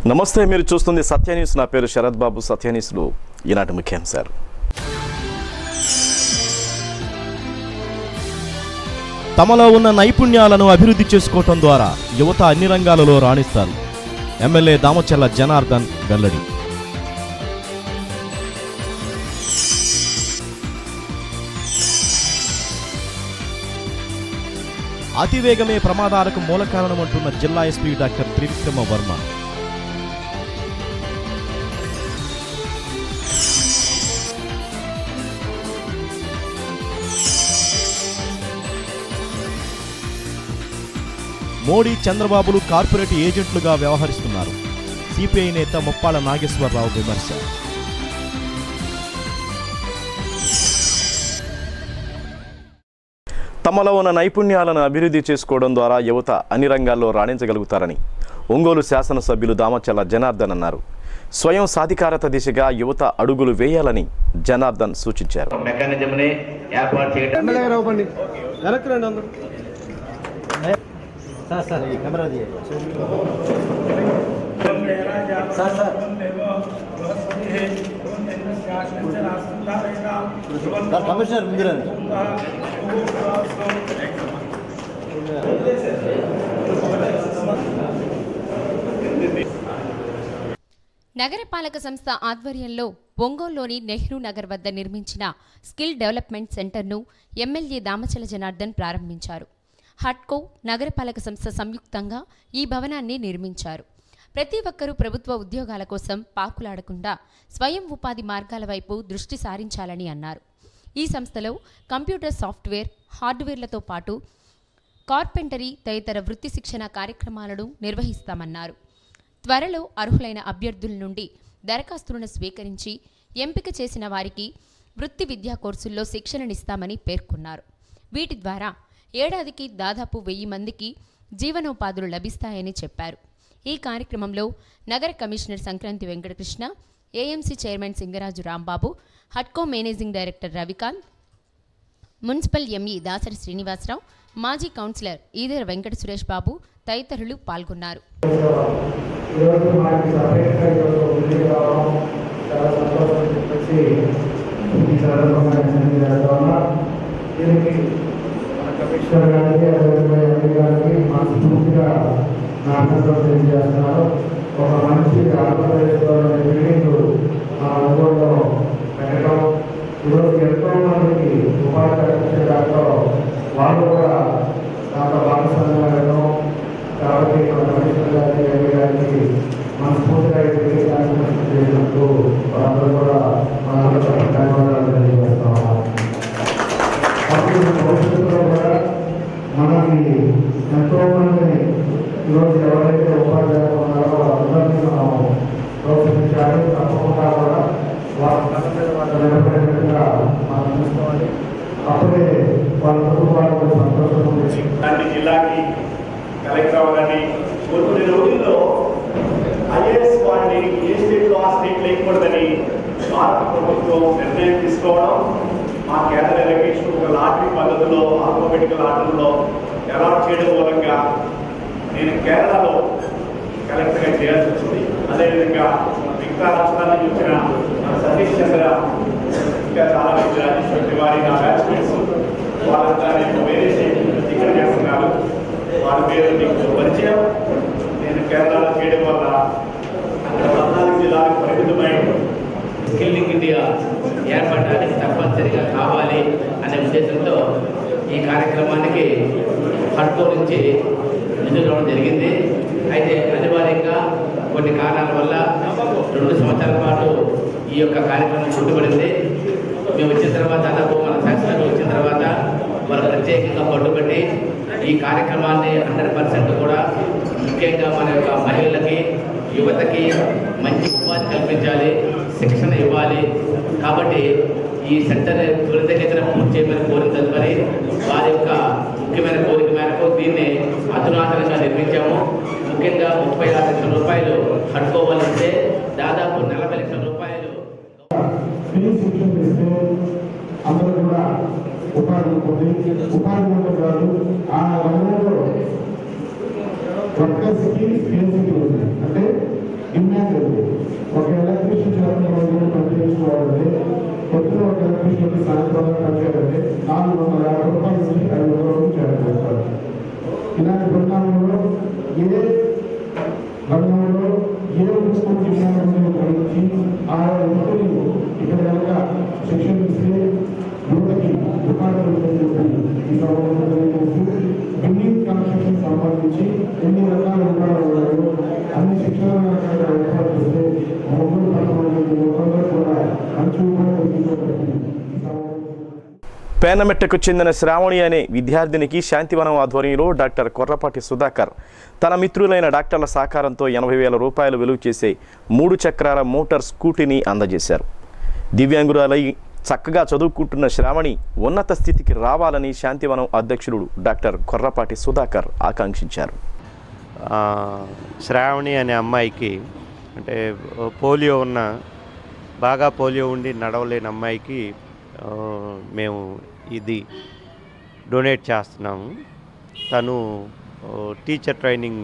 నమస్తే, మీరు చూస్తుంది సత్య న్యూస్. నా పేరు శరత్ బాబు. సత్య న్యూస్లో ఈనాటి ముఖ్యాంశాలు. తమలో ఉన్న నైపుణ్యాలను అభివృద్ధి చేసుకోవటం ద్వారా యువత అన్ని రంగాలలో రాణిస్తారు. ఎమ్మెల్యే దామచర్ల జనార్దన్ వెల్లడి. అతివేగమే ప్రమాదాలకు మూల కారణమంటున్న జిల్లా ఎస్పీ డాక్టర్ త్రివిక్రమ వర్మ. మోడీ చంద్రబాబులు కార్పొరేట్ ఏజెంట్లుగా వ్యవహరిస్తున్నారు. సిపిఐ నేత ముప్పాళ్ల నాగేశ్వరరావు విమర్శ. తమలో ఉన్న నైపుణ్యాలను అభివృద్ధి చేసుకోవడం ద్వారా యువత అన్ని రంగాల్లో రాణించగలుగుతారని ఒంగోలు శాసనసభ్యులు దామచర్ల జనార్దన్ అన్నారు. స్వయం సాధికారత దిశగా యువత అడుగులు వేయాలని జనార్దన్ సూచించారు. నగరపాలక సంస్థ ఆధ్వర్యంలో ఒంగోలులోని నెహ్రూ నగర్ వద్ద నిర్మించిన స్కిల్ డెవలప్మెంట్ సెంటర్ను ఎమ్మెల్యే దామచర్ల జనార్దన్ ప్రారంభించారు. హట్కో నగరపాలక సంస్థ సంయుక్తంగా ఈ భవనాన్ని నిర్మించారు. ప్రతి ఒక్కరూ ప్రభుత్వ ఉద్యోగాల కోసం పాకులాడకుండా స్వయం ఉపాధి మార్గాల వైపు దృష్టి సారించాలని అన్నారు. ఈ సంస్థలో కంప్యూటర్ సాఫ్ట్వేర్, హార్డ్వేర్లతో పాటు కార్పెంటరీ తదితర వృత్తి శిక్షణ కార్యక్రమాలను నిర్వహిస్తామన్నారు. త్వరలో అర్హులైన అభ్యర్థుల నుండి దరఖాస్తులను స్వీకరించి ఎంపిక చేసిన వారికి వృత్తి విద్యా కోర్సుల్లో శిక్షణనిస్తామని పేర్కొన్నారు. వీటి ద్వారా ఏడాదికి దాదాపు 1000 మందికి జీవనోపాధులు లభిస్తాయని చెప్పారు. ఈ కార్యక్రమంలో నగర commissioner Sankranti Venkatakrishna, AMC chairman Singaraju Rambabu, హట్కో managing director Ravikanth, municipal ME Dasari Srinivasarao, మాజీ కౌన్సిలర్ ఈదర వెంకట సురేష్ బాబు తదితరులు పాల్గొన్నారు. కమిషనర్ గారికి ఎంపీ గారికి మనస్ఫూర్తిగా నాటకం తెలియజేస్తున్నారు. ఒక మంచి ఆంధ్రప్రదేశ్లో బిల్డింగ్ మా ఊళ్ళో పెట్టడం, ఈరోజు ఎంతో మందికి ఉపాధి కల్పించే దాంట్లో వాళ్ళు కూడా దాంట్లో భాగస్వామ్యం వెళ్ళడం. కాబట్టి మన కమిషనర్ గారికి ఎంపీ గారికి మనస్ఫూర్తిగా చేసినందుకు వాళ్ళందరూ కూడా మన ధన్యవాదాలు తెలియజేస్తున్నాం. భవిష్యత్తులో కూడా మనకి ఎంతో మందిని ఈరోజు ఎవరైతే ఉపాధి ఉన్నారో వాళ్ళందరినీ మనం ప్రోత్సహించాలి. తప్పకుండా కూడా వాళ్ళు నిలబడేట్టుగా మనం చూసుకోవాలి. అప్పుడే వాళ్ళ కుటుంబాలకు సంతోషం ఉంది. అన్ని జిల్లాకి కలెక్టర్ అవ్వాలని కొన్ని రోజుల్లో ఐఏఎస్ వాడిని ఏ స్టేట్లో ఆ స్టేట్ లేకూడదని భారత ప్రభుత్వం నిర్ణయం తీసుకోవడం, మా కేంద్ర ఎలక్షన్ ఒక లాటరీ పద్ధతిలో ఆల్ఫాబెటికల్ ఆర్డర్లో అలాట్ చేయడం మూలంగా నేను కేరళలో కలెక్టర్గా చేయాల్సి వచ్చింది. అదేవిధంగా మిగతా రాష్ట్రాల నుంచి వచ్చిన సతీష్ చంద్ర, ఇంకా చాలా మంది రాజేశ్వర్ తివారీ, నా బ్యాచ్మెంట్స్ వాళ్ళంతా నేను వేరే స్టేట్ ఇక్కడ చేస్తున్నారు. వాళ్ళ పేరు మీకు పరిచయం. నేను కేరళలో చేయడం వల్ల అక్కడ 14 జిల్లాలకు పరిమితమై స్కిల్లింగ్ ఇండియా ఏర్పడడానికి తప్పనిసరిగా కావాలి అనే ఉద్దేశంతో ఈ కార్యక్రమానికి హట్కో నుంచి నిధులు రావడం జరిగింది. అయితే అనివార్యంగా కొన్ని కారణాల వల్ల 2 సంవత్సరాల పాటు ఈ యొక్క కార్యక్రమం చుట్టుబడింది. మేము వచ్చిన తర్వాత దాదాపు మన శాసనసభ వచ్చిన తర్వాత వాళ్ళు ప్రత్యేకంగా పట్టుబట్టి ఈ కార్యక్రమాన్ని 100% కూడా ముఖ్యంగా మన యొక్క మహిళలకి, యువతకి మంచి ఉపాధి కల్పించాలి, శిక్షణ ఇవ్వాలి. కాబట్టి ఈ సెంటర్ త్వరితగతిన పూర్తి చేయమని కోరిన తదుపరి వారి యొక్క ముఖ్యమైన కోరిక మేరకు దీన్ని అధునాతనంగా నిర్మించాము. ముఖ్యంగా 36 లక్షల రూపాయలు కట్టుకోవాలంటే దాదాపు 40 లక్షల రూపాయలు అందరూ కూడా ఉపాధి ఉంటుంది. ఉపాధి ఉంటుంది కాదు, ఆ రంగంలో వర్కర్స్కి స్కిల్స్కి ఉంటుంది. అంటే మంది సాయంత్రం పనిచేయాలంటే 450 రూపాయల నుంచి 500 రూపాయలు చేస్తారు. ఇలాంటి పరిణామంలో ఏ రంగంలో ఏ మున్సిపల్ విధానం గురించి ఆయా వ్యక్తులు ఇక్కడ కనుక శిక్షణ ఇస్తే యువతకి ఉపాధి ఈ సంబంధించి బిల్డింగ్ కన్స్ట్రక్షన్ సంబంధించి ఎన్ని రకాల ఉపాధులు అన్ని శిక్షణ ఏర్పాటు చేస్తే మొదలు పట్టణంలో కూడా మంచి ఉపాధి. పేనమెట్టకు చెందిన శ్రావణి అనే విద్యార్థినికి శాంతివనం ఆధ్వర్యంలో డాక్టర్ కొర్రపాటి సుధాకర్ తన మిత్రులైన డాక్టర్ల సహకారంతో 80,000 రూపాయలు విలువ చేసే 3 చక్రాల మోటార్ స్కూటీని అందజేశారు. దివ్యాంగురాలై చక్కగా చదువుకుంటున్న శ్రావణి ఉన్నత స్థితికి రావాలని శాంతివనం అధ్యక్షుడు డాక్టర్ కొర్రపాటి సుధాకర్ ఆకాంక్షించారు. శ్రావణి అనే అమ్మాయికి అంటే బాగా పోలియో ఉండి నడవలేని అమ్మాయికి మేము ఇది డొనేట్ చేస్తున్నాము. తను టీచర్ ట్రైనింగ్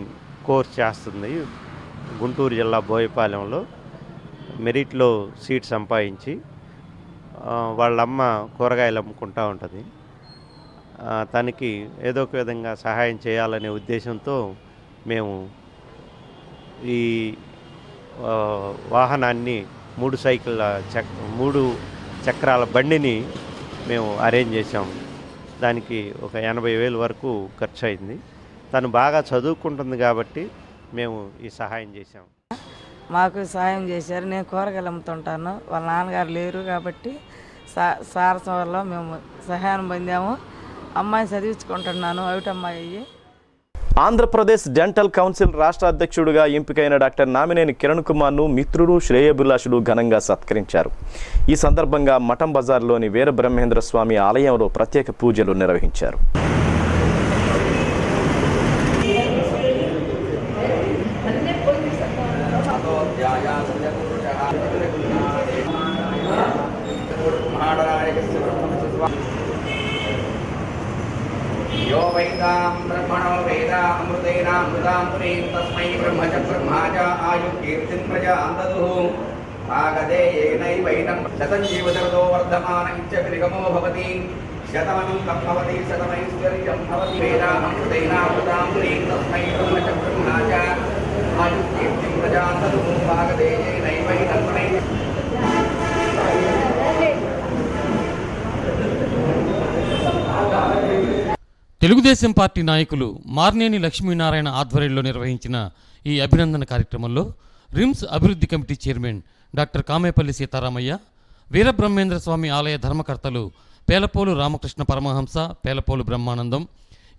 కోర్స్ చేస్తుంది గుంటూరు జిల్లా బోయపాలెంలో. మెరిట్లో సీట్ సంపాదించి వాళ్ళమ్మ కూరగాయలు అమ్ముకుంటూ ఉంటుంది. తనకి ఏదో ఒక విధంగా సహాయం చేయాలనే ఉద్దేశంతో మేము ఈ వాహనాన్ని 3 చక్రాల బండిని మేము అరేంజ్ చేసాము. దానికి ఒక 80,000 వరకు ఖర్చు అయింది. తను బాగా చదువుకుంటుంది కాబట్టి మేము ఈ సహాయం చేసాము. మాకు సహాయం చేశారు. నేను కూరగాయలు అమ్ముతుంటాను. వాళ్ళ నాన్నగారు లేరు కాబట్టి సారసం వల్ల మేము సహాయం పొందాము. అమ్మాయి చదివించుకుంటున్నాను. అమ్మాయి ఆంధ్రప్రదేశ్ డెంటల్ కౌన్సిల్ రాష్ట్ర అధ్యక్షుడిగా ఎంపికైన డాక్టర్ నామినేని కిరణ్ కుమార్ను మిత్రుడు శ్రేయభిలాషుడు ఘనంగా సత్కరించారు. ఈ సందర్భంగా మఠం బజార్లోని వీరబ్రహ్మేంద్ర స్వామి ఆలయంలో ప్రత్యేక పూజలు నిర్వహించారు. यो वैदां ब्रह्मणो वेदा अमृतेनामृतां पुरीं तस्मै ब्रह्म च ब्रह्मा च आयुर्कीर्तिं प्रजां ददुः भागधेयेनैवैनं शतं जीवशरदो वर्धमान इत्यभिनिगमो भवति शतमनन्तं भवति शतमैश्वर्यं भवति वेदा अमृतेनामृतां पुरीं तस्मै ब्रह्म च ब्रह्मा च आयुर्कीर्तिं प्रजां ददुः भागधेयेनैवैनं తెలుగుదేశం పార్టీ నాయకులు మార్నేని లక్ష్మీనారాయణ ఆధ్వర్యంలో నిర్వహించిన ఈ అభినందన కార్యక్రమంలో రిమ్స్ అభివృద్ధి committee chairman doctor Kamepalli Sitaramayya, Veerabrahmendra Swamy ఆలయ ధర్మకర్తలు పేలపోలు రామకృష్ణ పరమహంస, పేలపోలు బ్రహ్మానందం,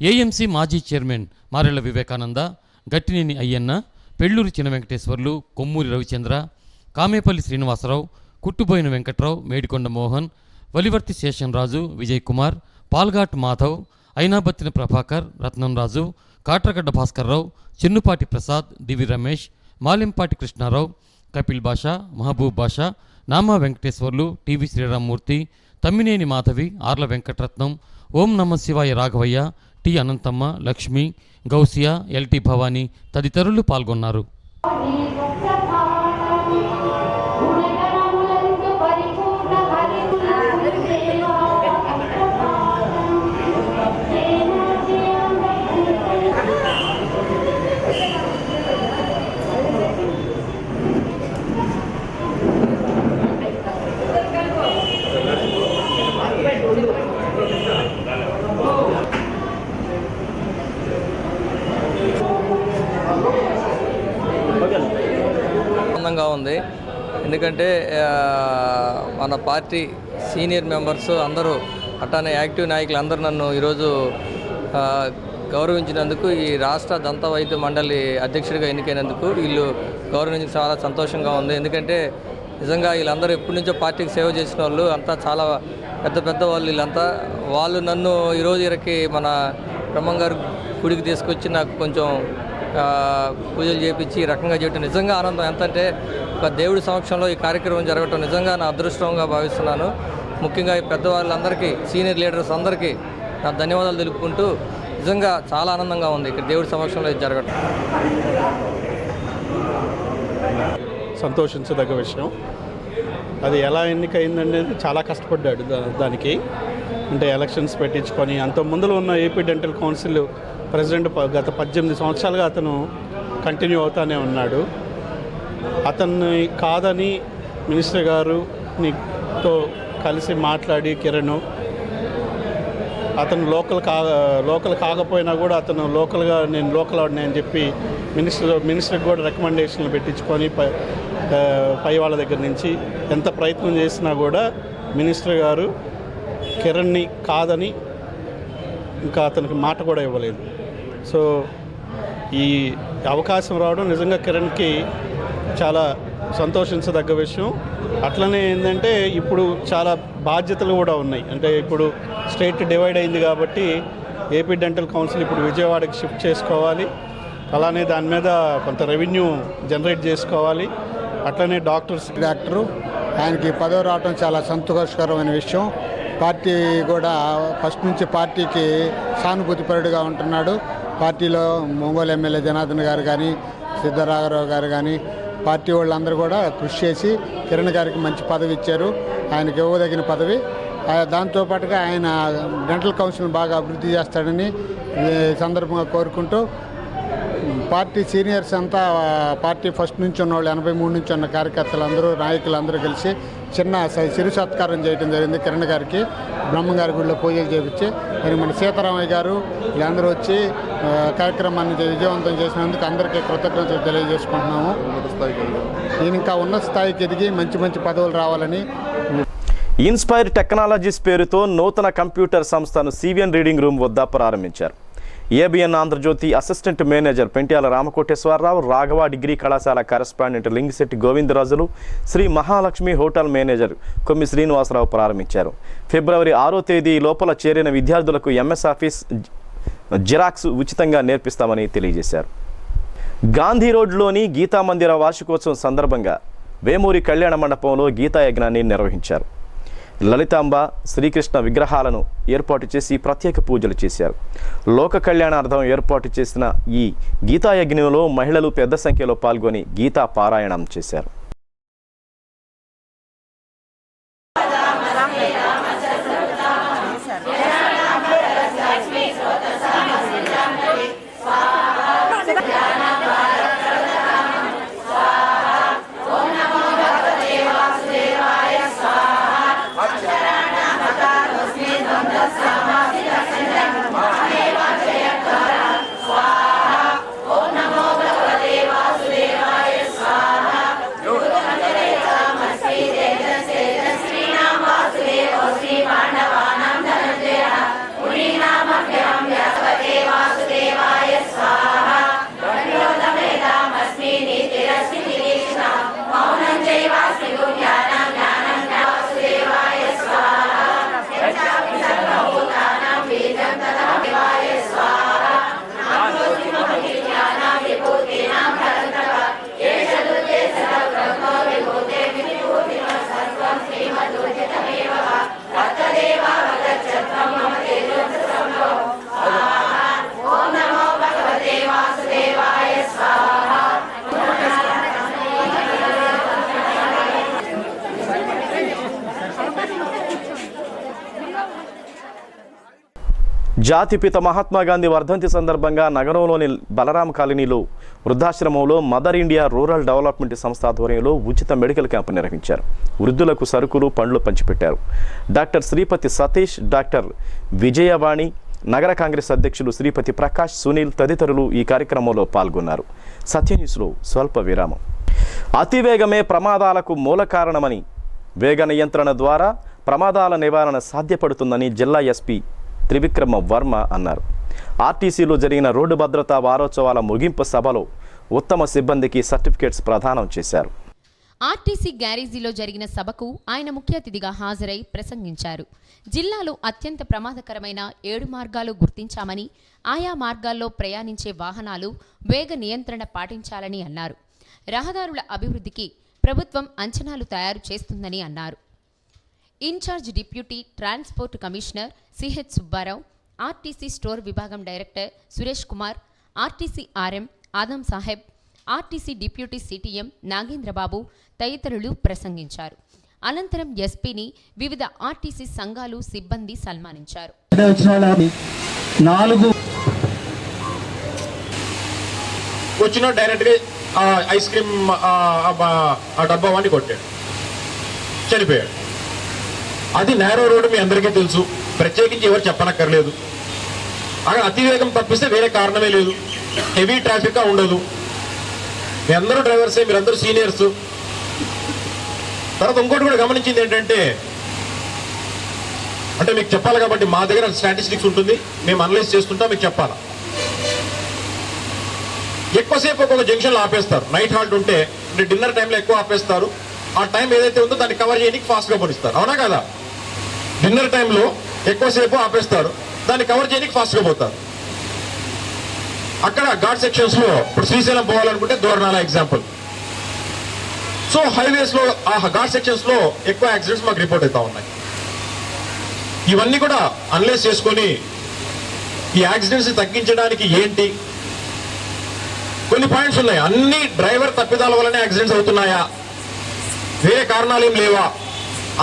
ఏఎంసీ మాజీ chairman Marella Vivekananda, Gattineni Ayyanna, Pelluri Chinna Venkateswarlu, Kommuri Ravichandra, Kamepalli Srinivasarao, Kuttuboina Venkatrao, Medikonda Mohan, Valivarthi Seshanraju, Vijay Kumar, Palghat Madhav, Ayinabathina Prabhakar, Ratnamraju, Katragadda Bhaskarrao, Chennupati Prasad, Divi Ramesh, Malimpati Krishnarao, Kapil Basha, Mahaboob Basha, Nama Venkateswarlu, TV Sriramamurthy, Tammineni Madhavi, Arla Venkataratnam, Om Nama Shivaya Raghavayya, T Anantamma, Lakshmi, Gousia, LT Bhavani తదితరులు పాల్గొన్నారు. ఆనందంగా ఉంది. ఎందుకంటే మన పార్టీ సీనియర్ మెంబర్స్ అందరూ అట్లానే యాక్టివ్ నాయకులు అందరూ నన్ను ఈరోజు గౌరవించినందుకు, ఈ రాష్ట్ర దంత వైద్య మండలి అధ్యక్షుడిగా ఎన్నికైనందుకు వీళ్ళు గౌరవించి చాలా సంతోషంగా ఉంది. ఎందుకంటే నిజంగా వీళ్ళందరూ ఎప్పటి నుంచో పార్టీకి సేవ చేసిన వాళ్ళు అంతా చాలా పెద్ద వాళ్ళు. వీళ్ళంతా వాళ్ళు నన్ను ఈరోజు ఇరకి మన బ్రహ్మంగారు గుడికి తీసుకొచ్చి నాకు కొంచెం పూజలు చేయించి ఈ రకంగా చేయటం నిజంగా ఆనందం. ఎంతంటే ఒక దేవుడి సమక్షంలో ఈ కార్యక్రమం జరగటం నిజంగా నా అదృష్టంగా భావిస్తున్నాను. ముఖ్యంగా ఈ పెద్దవాళ్ళందరికీ, సీనియర్ లీడర్స్ అందరికీ నా ధన్యవాదాలు తెలుపుకుంటూ నిజంగా చాలా ఆనందంగా ఉంది ఇక్కడ దేవుడి సమక్షంలో ఇది జరగటం. సంతోషించదగ్గ విషయం. అది ఎలా ఎన్నికైందనేది చాలా కష్టపడ్డాడు దానికి. అంటే ఎలక్షన్స్ పెట్టించుకొని అంత ముందులో ఉన్న ఏపీ డెంటల్ కౌన్సిల్ ప్రెసిడెంట్ గత 18 సంవత్సరాలుగా అతను కంటిన్యూ అవుతానే ఉన్నాడు. అతన్ని కాదని మినిస్టర్ గారుతో కలిసి మాట్లాడి కిరణ్ అతను లోకల్ కాకపోయినా కూడా అతను లోకల్గా నేను లోకల్ వాడిని అని చెప్పి మినిస్టర్కి కూడా రికమెండేషన్లు పెట్టించుకొని పై వాళ్ళ దగ్గర నుంచి ఎంత ప్రయత్నం చేసినా కూడా మినిస్టర్ గారు కిరణ్ని కాదని ఇంకా అతనికి మాట కూడా ఇవ్వలేదు. సో ఈ అవకాశం రావడం నిజంగా కిరణ్కి చాలా సంతోషించదగ్గ విషయం. అట్లనే ఏంటంటే ఇప్పుడు చాలా బాధ్యతలు కూడా ఉన్నాయి. అంటే ఇప్పుడు స్టేట్ డివైడ్ అయింది కాబట్టి ఏపీ డెంటల్ కౌన్సిల్ ఇప్పుడు విజయవాడకి షిఫ్ట్ చేసుకోవాలి. అలానే దాని మీద కొంత రెవెన్యూ జనరేట్ చేసుకోవాలి. అట్లనే డాక్టరు ఆయనకి పదవి రావడం చాలా సంతోషకరమైన విషయం. పార్టీ కూడా ఫస్ట్ నుంచి పార్టీకి సానుభూతిపరుడుగా ఉంటున్నాడు. పార్టీలో ఒంగోలు ఎమ్మెల్యే జనార్దన్ గారు కానీ సిద్ధరాఘరావు గారు కానీ పార్టీ వాళ్ళందరూ కూడా కృషి చేసి కిరణ్ గారికి మంచి పదవి ఇచ్చారు. ఆయనకి ఇవ్వదగిన పదవి. దాంతోపాటుగా ఆయన డెంటల్ కౌన్సిల్ బాగా అభివృద్ధి చేస్తాడని సందర్భంగా కోరుకుంటూ పార్టీ సీనియర్స్ అంతా పార్టీ ఫస్ట్ నుంచి ఉన్నవాళ్ళు 83 నుంచి ఉన్న కార్యకర్తలందరూ నాయకులందరూ కలిసి చిన్న చిరు సత్కారం చేయడం జరిగింది కిరణ్ గారికి. బ్రహ్మంగారి గుడిలో పూజలు చేపించి మరి మన సీతారామయ్య గారు వీళ్ళందరూ వచ్చి కార్యక్రమాన్ని విజయవంతం చేసినందుకు అందరికీ కృతజ్ఞతలు తెలియజేసుకుంటున్నాము. ఈయన ఇంకా ఉన్నత స్థాయికి ఎదిగి మంచి మంచి పదవులు రావాలని. ఇన్స్పైర్ టెక్నాలజీస్ పేరుతో నూతన కంప్యూటర్ సంస్థను సివిఎన్ రీడింగ్ రూమ్ వద్ద ప్రారంభించారు. ABN Andhrajyothi assistant manager Pentyala Ramakoteswararao, Raghava degree కళాశాల correspondent Lingisetti Govindarajulu, Sri Mahalakshmi hotel manager Kommi Srinivasarao ప్రారంభించారు. ఫిబ్రవరి 6వ తేదీ లోపల చేరిన విద్యార్థులకు ఎంఎస్ ఆఫీస్ జిరాక్స్ ఉచితంగా నేర్పిస్తామని తెలియజేశారు. గాంధీ రోడ్లోని గీతా మందిర వార్షికోత్సవం సందర్భంగా వేమూరి కళ్యాణ మండపంలో గీతాయజ్ఞాన్ని నిర్వహించారు. లలితాంబ, శ్రీకృష్ణ విగ్రహాలను ఏర్పాటు చేసి ప్రత్యేక పూజలు చేశారు. లోక కళ్యాణార్థం ఏర్పాటు చేసిన ఈ గీతాయజ్ఞంలో మహిళలు పెద్ద సంఖ్యలో పాల్గొని గీతా పారాయణం చేశారు. జాతిపిత మహాత్మా గాంధీ వర్ధంతి సందర్భంగా నగరంలోని బలరాం కాలనీలో వృద్ధాశ్రమంలో మదర్ ఇండియా రూరల్ డెవలప్మెంట్ సంస్థ ఆధ్వర్యంలో ఉచిత మెడికల్ క్యాంపు నిర్వహించారు. వృద్ధులకు సరుకులు, పండ్లు పంచిపెట్టారు. డాక్టర్ శ్రీపతి సతీష్, డాక్టర్ విజయవాణి, నగర కాంగ్రెస్ అధ్యక్షులు శ్రీపతి ప్రకాష్, సునీల్ తదితరులు ఈ కార్యక్రమంలో పాల్గొన్నారు. సత్యన్యూస్లో స్వల్ప విరామం. అతివేగమే ప్రమాదాలకు మూల కారణమని, వేగ నియంత్రణ ద్వారా ప్రమాదాల నివారణ సాధ్యపడుతుందని జిల్లా ఎస్పీ త్రివిక్రమ వర్మ అన్నారు. ఆర్టీసీలో జరిగిన రోడ్డు భద్రతా వారోత్సవాల ముగింపు సభలో ఉత్తమ సిబ్బందికి సర్టిఫికేట్స్ ప్రదానం చేశారు. ఆర్టీసీ గ్యారేజీలో జరిగిన సభకు ఆయన ముఖ్య అతిథిగా హాజరై ప్రసంగించారు. జిల్లాలో అత్యంత ప్రమాదకరమైన 7 మార్గాలు గుర్తించామని, ఆయా మార్గాల్లో ప్రయాణించే వాహనాలు వేగ నియంత్రణ పాటించాలని అన్నారు. రహదారుల అభివృద్ధికి ప్రభుత్వం అంచనాలు తయారు చేస్తుందని అన్నారు. In charge deputy transport commissioner CH Subbarao, RTC store విభాగం director Suresh Kumar, RTC RM Adam Saheb, RTC deputy CTM Nagendrababu తదితరులు ప్రసంగించారు. అనంతరం ఎస్పీని వివిధ ఆర్టీసీ సంఘాలు సిబ్బంది సన్మానించారు. వచ్చిన డైరెక్ట్గా ఐస్ క్రీమ్ డబ్బా వాడిని కొట్టాడు, చనిపోయాడు. అది నేరో రోడ్డు మీ అందరికీ తెలుసు, ప్రత్యేకించి ఎవరు చెప్పనక్కర్లేదు. అక్కడ అతివేగం తప్పిస్తే వేరే కారణమే లేదు, హెవీ ట్రాఫిక్ ఉండదు. మీ అందరూ డ్రైవర్సే, మీరందరూ సీనియర్స్. తర్వాత ఇంకోటి కూడా గమనించింది ఏంటంటే, అంటే మీకు చెప్పాలి కాబట్టి మా దగ్గర స్టాటిస్టిక్స్ ఉంటుంది, మేము అనలైజ్ చేసుకుంటాం, మీకు చెప్పాలి. ఎక్కువసేపు ఒక్కొక్క జంక్షన్లో ఆపేస్తారు. నైట్ హాల్ట్ ఉంటే అంటే డిన్నర్ టైంలో ఎక్కువ ఆపేస్తారు. ఆ టైం ఏదైతే ఉందో దాన్ని కవర్ చేయడానికి ఫాస్ట్గా పోనిస్తారు, అవునా కదా? డిన్నర్ టైంలో ఎక్కువసేపు ఆపేస్తారు, దాన్ని కవర్ చేయడానికి ఫాస్ట్గా పోతారు. అక్కడ ఘాట్ సెక్షన్స్లో ఇప్పుడు శ్రీశైలం పోవాలనుకుంటే దూరణాల ఎగ్జాంపుల్. సో హైవేస్లో ఆ ఘాట్ సెక్షన్స్లో ఎక్కువ యాక్సిడెంట్స్ మాకు రిపోర్ట్ అవుతా ఉన్నాయి. ఇవన్నీ కూడా అనలైజ్ చేసుకొని ఈ యాక్సిడెంట్స్ తగ్గించడానికి ఏంటి, కొన్ని పాయింట్స్ ఉన్నాయి. అన్ని డ్రైవర్ తప్పిదాల వల్లనే యాక్సిడెంట్స్ అవుతున్నాయా, వేరే కారణాలు ఏం లేవా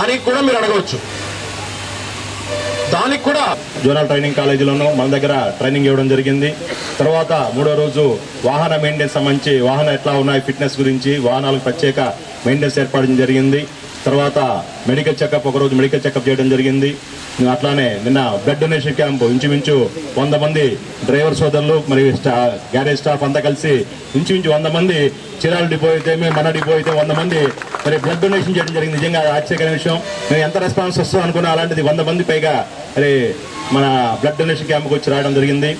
అని కూడా మీరు అడగవచ్చు. దానికి కూడా జోనల్ ట్రైనింగ్ కాలేజీలోనూ మన దగ్గర ట్రైనింగ్ ఇవ్వడం జరిగింది. తర్వాత 3వ రోజు వాహన మెయింటెనెన్స్ సంబంధించి వాహనం ఎట్లా ఉన్నాయి ఫిట్నెస్ గురించి వాహనాలకు ప్రత్యేక మెయింటెనెన్స్ ఏర్పడడం జరిగింది. తర్వాత మెడికల్ చెకప్, ఒకరోజు మెడికల్ చెకప్ చేయడం జరిగింది. అట్లానే నిన్న బ్లడ్ డొనేషన్ క్యాంపు ఇంచుమించు 100 మంది డ్రైవర్ సోదరులు మరియు గ్యారేజ్ స్టాఫ్ అంతా కలిసి ఇంచుమించు 100 మంది చిరాల డిపో అయితే మన డిపో అయితే 100 మంది మరి బ్లడ్ డొనేషన్ చేయడం జరిగింది. నిజంగా ఆశ్చర్యకరమైన విషయం. మేము ఎంత రెస్పాన్స్ వస్తుందో అనుకున్నా అలాంటిది 100 మంది పైగా మరి మన బ్లడ్ డొనేషన్ క్యాంపుకి వచ్చి రావడం జరిగింది.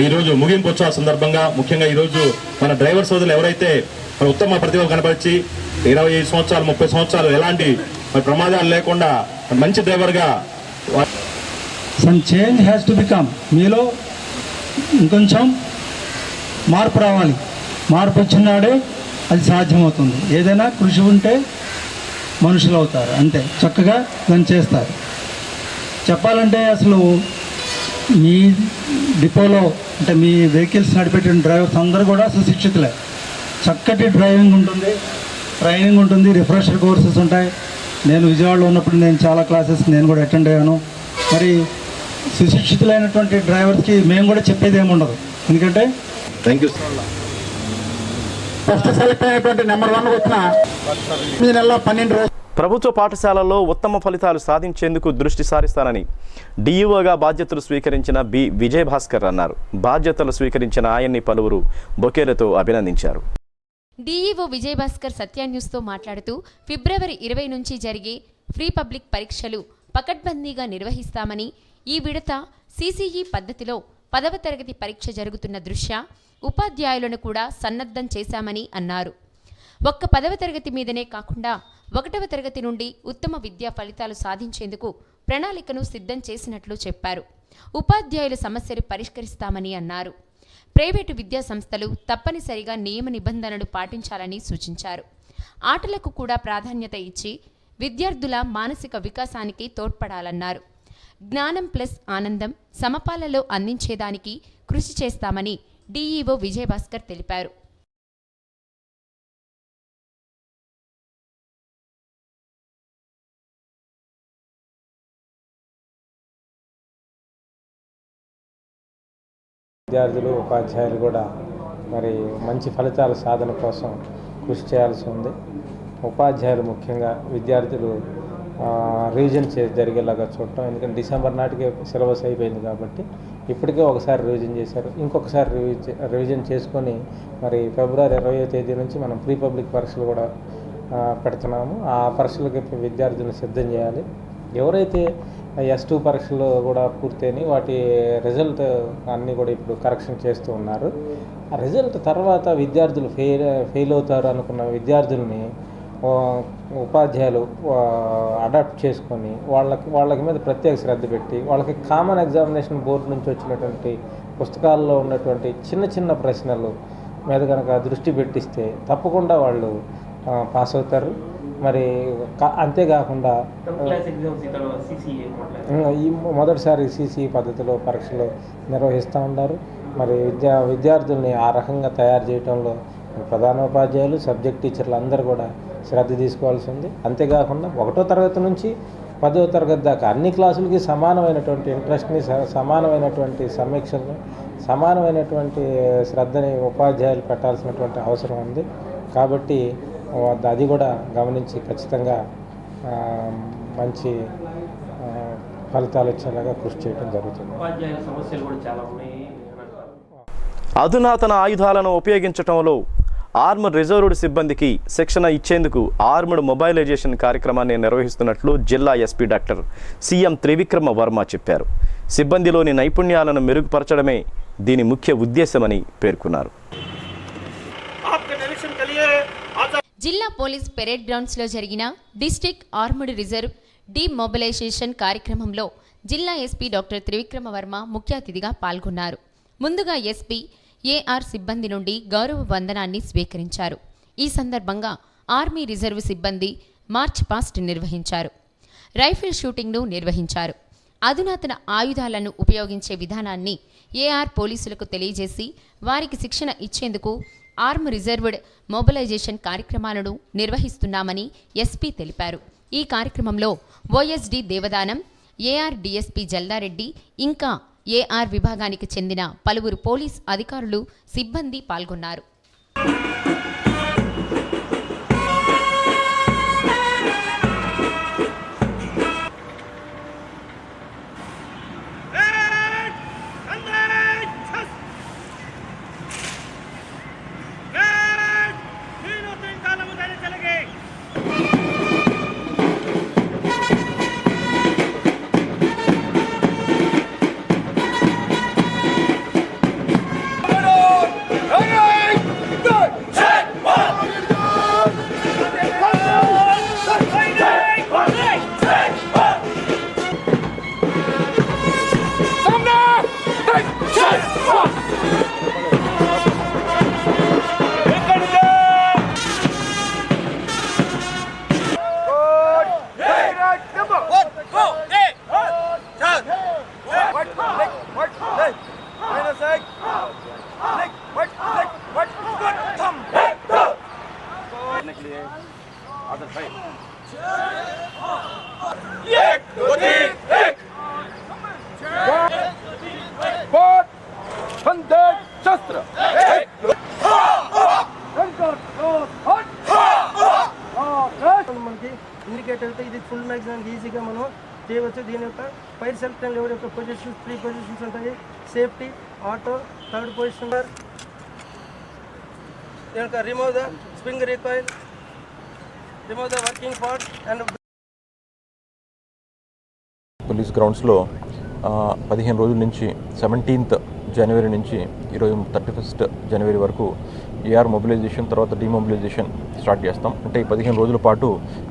ఈరోజు ముగింపు ఉత్సవ సందర్భంగా ముఖ్యంగా ఈరోజు మన డ్రైవర్ సోదరులు ఎవరైతే మరి ఉత్తమ ప్రతిభ కనపరిచి 25 సంవత్సరాలు 30 సంవత్సరాలు ఎలాంటి మరి ప్రమాదాలు లేకుండా మంచి డ్రైవర్గా some change has to become, మీలో ఇంకొంచెం మార్పు రావాలి. మార్పు వచ్చినాడే అది సాధ్యమవుతుంది. ఏదైనా కృషి ఉంటే మనుషులు అవుతారు, అంతే. చక్కగా దాన్ని చేస్తారు. చెప్పాలంటే అసలు మీ డిపోలో అంటే మీ వెహికల్స్ నడిపెట్టిన డ్రైవర్స్ అందరూ కూడా సుశిక్షితులే. చక్కటి డ్రైవింగ్ ఉంటుంది, ట్రైనింగ్ ఉంటుంది, రిఫ్రెషర్ కోర్సెస్ ఉంటాయి. నేను విజయవాడలో ఉన్నప్పుడు నేను చాలా క్లాసెస్ నేను కూడా అటెండ్ అయ్యాను. మరి సుశిక్షితులైనటువంటి డ్రైవర్స్కి మేము కూడా చెప్పేది ఏముండదు, ఎందుకంటే థ్యాంక్ యూ. ఫస్ట్ సెలెక్ట్ అయినటువంటి నెంబర్ 1 వచ్చిన 9 నెలల 12 రోజులు ప్రభుత్వ పాఠశాలల్లో ఉత్తమ ఫలితాలు సాధించేందుకు దృష్టి సారిస్తానని డీఈఓగా బాధ్యతలు స్వీకరించిన బి విజయభాస్కర్ అన్నారు. బాధ్యతలు స్వీకరించిన ఆయన్ని పలువురు బొకేలతో అభినందించారు. డీఈఓ విజయభాస్కర్ సత్యాన్యూస్తో మాట్లాడుతూ ఫిబ్రవరి 20 నుంచి జరిగే ఫ్రీ పబ్లిక్ పరీక్షలు పకడ్బందీగా నిర్వహిస్తామని, ఈ విడత సీసీఈ పద్ధతిలో 10వ తరగతి పరీక్ష జరుగుతున్న దృష్ట్యా ఉపాధ్యాయులను కూడా సన్నద్ధం చేశామని అన్నారు. ఒక్క 10వ తరగతి మీదనే కాకుండా 1వ తరగతి నుండి ఉత్తమ విద్యా ఫలితాలు సాధించేందుకు ప్రణాళికను సిద్ధం చేసినట్లు చెప్పారు. ఉపాధ్యాయుల సమస్యలు పరిష్కరిస్తామని అన్నారు. ప్రైవేటు విద్యా సంస్థలు తప్పనిసరిగా నియమ నిబంధనలు పాటించాలని సూచించారు. ఆటలకు కూడా ప్రాధాన్యత ఇచ్చి విద్యార్థుల మానసిక వికాసానికి తోడ్పడాలన్నారు. జ్ఞానం ప్లస్ ఆనందం సమపాలలో అందించేదానికి కృషి చేస్తామని డీఈఓ విజయభాస్కర్ తెలిపారు. విద్యార్థులు ఉపాధ్యాయులు కూడా మరి మంచి ఫలితాల సాధన కోసం కృషి చేయాల్సి ఉంది. ఉపాధ్యాయులు ముఖ్యంగా విద్యార్థులు రివిజన్ జరిగేలాగా చూడటం, ఎందుకంటే డిసెంబర్ నాటికే సిలబస్ అయిపోయింది కాబట్టి ఇప్పటికే ఒకసారి రివిజన్ చేశారు, ఇంకొకసారి రివిజన్ చేసుకొని మరి ఫిబ్రవరి 20వ తేదీ నుంచి మనం ప్రీ పబ్లిక్ పరీక్షలు కూడా పెడుతున్నాము. ఆ పరీక్షలకి విద్యార్థులను సిద్ధం చేయాలి. ఎవరైతే S2 పరీక్షలు కూడా పూర్తయినాయి, వాటి రిజల్ట్ అన్నీ కూడా ఇప్పుడు కరెక్షన్ చేస్తూ ఉన్నారు. ఆ రిజల్ట్ తర్వాత విద్యార్థులు ఫెయిల్ అవుతారు అనుకున్న విద్యార్థుల్ని ఉపాధ్యాయులు అడాప్ట్ చేసుకొని వాళ్ళకి మీద ప్రత్యేక శ్రద్ధ పెట్టి వాళ్ళకి కామన్ ఎగ్జామినేషన్ బోర్డు నుంచి వచ్చినటువంటి పుస్తకాల్లో ఉన్నటువంటి చిన్న చిన్న ప్రశ్నలు మీద కనుక దృష్టి పెట్టిస్తే తప్పకుండా వాళ్ళు పాస్ అవుతారు. మరి అంతేకాకుండా ఈ మొదటిసారి CCE పద్ధతిలో పరీక్షలు నిర్వహిస్తూ ఉన్నారు. మరి విద్యార్థుల్ని ఆ రకంగా తయారు చేయడంలో ప్రధానోపాధ్యాయులు, సబ్జెక్ట్ టీచర్లు అందరూ కూడా శ్రద్ధ తీసుకోవాల్సి ఉంది. అంతేకాకుండా 1వ తరగతి నుంచి 10వ తరగతి దాకా అన్ని క్లాసులకి సమానమైనటువంటి ఇంట్రెస్ట్ని, సమానమైనటువంటి సమీక్షల్ని, సమానమైనటువంటి శ్రద్ధని ఉపాధ్యాయులు పెట్టాల్సినటువంటి అవసరం ఉంది. కాబట్టి అది కూడా గమనించి ఖచ్చితంగా మంచి ఫలితాలు వచ్చేలాగా కృషి చేయడం జరుగుతుంది. ఉపాధ్యాయుల సమస్యలు కూడా చాలా ఉన్నాయి. అధునాతన ఆయుధాలను ఉపయోగించడంలో ఆర్మడ్ రిజర్వ్డ్ సిబ్బందికి శిక్షణ ఇచ్చేందుకు ఆర్మడ్ మొబైలైజేషన్ కార్యక్రమాన్ని నిర్వహిస్తున్నట్లు జిల్లా SP doctor CM Trivikrama Varma చెప్పారు. సిబ్బందిలోని నైపుణ్యాలను మెరుగుపరచడమే దీని ముఖ్య ఉద్దేశమని పేర్కొన్నారు. జిల్లా పోలీస్ పెరేడ్ గ్రౌండ్స్లో జరిగిన డిస్ట్రిక్ట్ ఆర్మడ్ రిజర్వ్ డీమొబిలైజేషన్ కార్యక్రమంలో జిల్లా ఎస్పీ డాక్టర్ త్రివిక్రమ వర్మ ముఖ్య అతిథిగా పాల్గొన్నారు. ముందుగా ఎస్పీ ఏఆర్ సిబ్బంది నుండి గౌరవ వందనాన్ని స్వీకరించారు. ఈ సందర్భంగా ఆర్మీ రిజర్వ్ సిబ్బంది మార్చ్ పాస్ట్ నిర్వహించారు. రైఫిల్ షూటింగ్ను నిర్వహించారు. అధునాతన ఆయుధాలను ఉపయోగించే విధానాన్ని ఏఆర్ పోలీసులకు తెలియజేసి వారికి శిక్షణ ఇచ్చేందుకు ఆర్మ్ రిజర్వ్డ్ మొబిలైజేషన్ కార్యక్రమాలను నిర్వహిస్తున్నామని ఎస్పీ తెలిపారు. ఈ కార్యక్రమంలో ఓఎస్డీ దేవదానం, ఏఆర్ డిఎస్పీ జల్దారెడ్డి, ఇంకా ఏఆర్ విభాగానికి చెందిన పలువురు పోలీస్ అధికారులు, సిబ్బంది పాల్గొన్నారు. మనకి ఇండికేటర్ అయితే ఇది ఫుల్ మ్యాగ్జిన్ ఈజీగా మనం చేయవచ్చు. దీని యొక్క ఫైర్ సెల్ఫ్ టైం లెవెల్ యొక్క పొజిషన్స్ 3 పొజిషన్స్ ఉంటాయి. సేఫ్టీ, ఆటో, థర్డ్ పొజిషన్, దీని యొక్క remove the spring recoil, remove the working part and police గ్రౌండ్స్లో 15 రోజుల నుంచి 17th జనవరి నుంచి ఈరోజు 31st జనవరి వరకు ఏఆర్ మొబిలైజేషన్, తర్వాత డిమొబిలైజేషన్ స్టార్ట్ చేస్తాం. అంటే ఈ 15 రోజుల పాటు